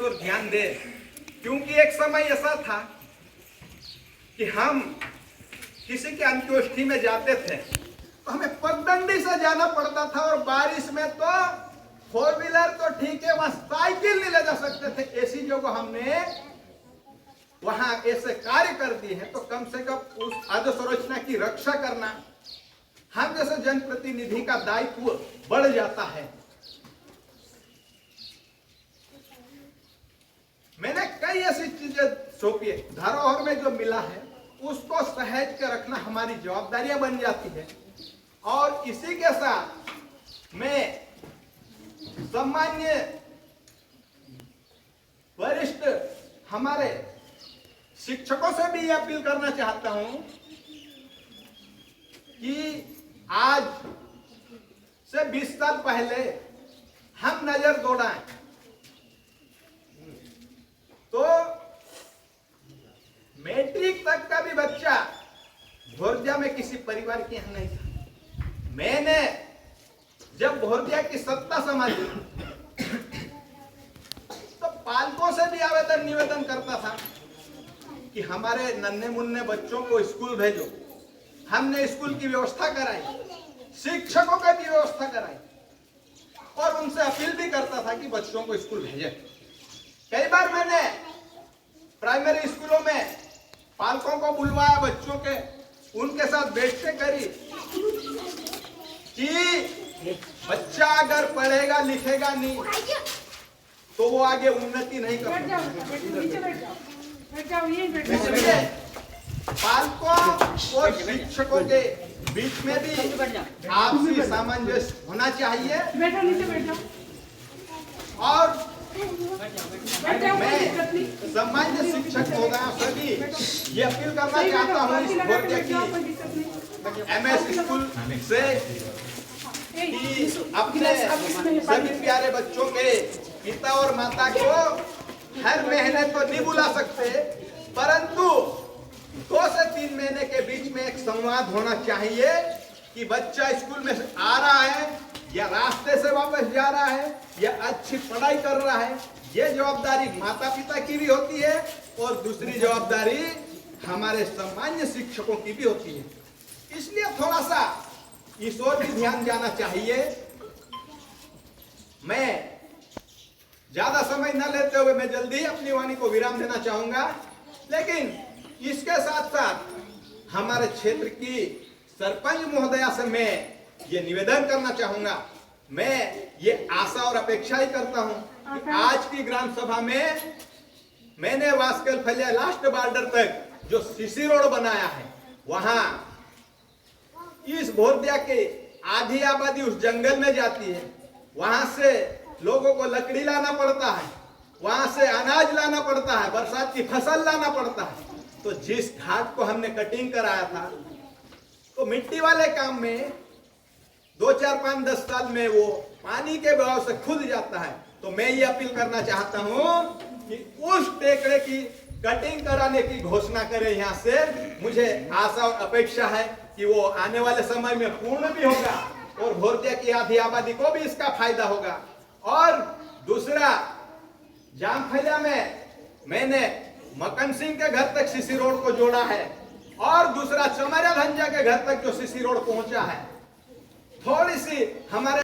ओर ध्यान दें, क्योंकि एक समय ऐसा था कि हम किसी के अंत्येष्टि में जाते थे तो हमें पगडंडी से जाना पड़ता था, और बारिश में तो 4 व्हीलर तो ठीक है, वहां साइकिल नहीं ले जा सकते थे। ऐसी जगह हमने वहां ऐसे कार्य कर दिए हैं, तो कम से कम उस अधोसंरचना की रक्षा करना हम जैसे जनप्रतिनिधि का दायित्व बढ़ जाता है। मैंने कई ऐसी चीजें सौंपी है, धरोहर में जो मिला है उसको सहेज कर रखना हमारी जवाबदारियां बन जाती है। और इसी के साथ मैं सम्मान्य वरिष्ठ हमारे शिक्षकों से भी अपील करना चाहता हूं कि आज से 20 साल पहले हम नजर दौड़ाएं तो मैट्रिक तक का भी बच्चा भोरदिया में किसी परिवार के यहाँ नहीं था। मैंने जब भोरदिया की सत्ता संभाली तो पालकों से भी आवेदन निवेदन करता था कि हमारे नन्हे मुन्ने बच्चों को स्कूल भेजो। हमने स्कूल की व्यवस्था कराई, शिक्षकों की भी व्यवस्था कराई, और उनसे अपील भी करता था कि बच्चों को स्कूल भेजें। कई बार मैंने प्राइमरी स्कूलों में पालकों को बुलवाया, बच्चों के उनके साथ बैठकें करी कि बच्चा अगर पढ़ेगा लिखेगा नहीं तो वो आगे उन्नति नहीं कर सकता। पालकों और शिक्षकों के बीच में भी आपसी सामंजस्य होना चाहिए। और मैं सामान्य शिक्षक महोदयों से भी ये अपील करना चाहता हूँ इस भोरदिया की MS स्कूल से कि अपने सभी प्यारे बच्चों के पिता और माता को हर महीने तो नहीं बुला सकते, परंतु 2 से 3 महीने के बीच में एक संवाद होना चाहिए कि बच्चा स्कूल में आ रहा है या रास्ते से वापस जा रहा है या अच्छी पढ़ाई कर रहा है। ये जवाबदारी माता पिता की भी होती है और दूसरी जवाबदारी हमारे सामान्य शिक्षकों की भी होती है। इसलिए थोड़ा सा इस ओर भी ध्यान जाना चाहिए। मैं ज्यादा समय न लेते हुए मैं जल्दी ही अपनी वाणी को विराम देना चाहूंगा, लेकिन इसके साथ साथ हमारे क्षेत्र की सरपंच महोदया से मैं ये निवेदन करना चाहूंगा, मैं ये आशा और अपेक्षा ही करता हूं कि आज की ग्राम सभा में मैंने वास्कल फलिया लास्ट बॉर्डर तक जो सीसी रोड बनाया है, वहां इस भोरदिया के आधी आबादी उस जंगल में जाती है, वहां से लोगों को लकड़ी लाना पड़ता है, वहां से अनाज लाना पड़ता है, बरसात की फसल लाना पड़ता है। तो जिस घाट को हमने कटिंग कराया था तो मिट्टी वाले काम में 2, 4, 5, 10 साल में वो पानी के बहाव से खुद जाता है। तो मैं ये अपील करना चाहता हूं कि उस टेकड़े की कटिंग कराने की घोषणा करें यहाँ से। मुझे आशा और अपेक्षा है कि वो आने वाले समय में पूर्ण भी होगा और भोरदिया की आधी आबादी को भी इसका फायदा होगा। और दूसरा, जामफलिया में मैंने मकन सिंह के घर तक सीसी रोड को जोड़ा है और दूसरा चमरिया धंजा के घर तक जो सीसी रोड पहुंचा है। थोड़ी सी हमारे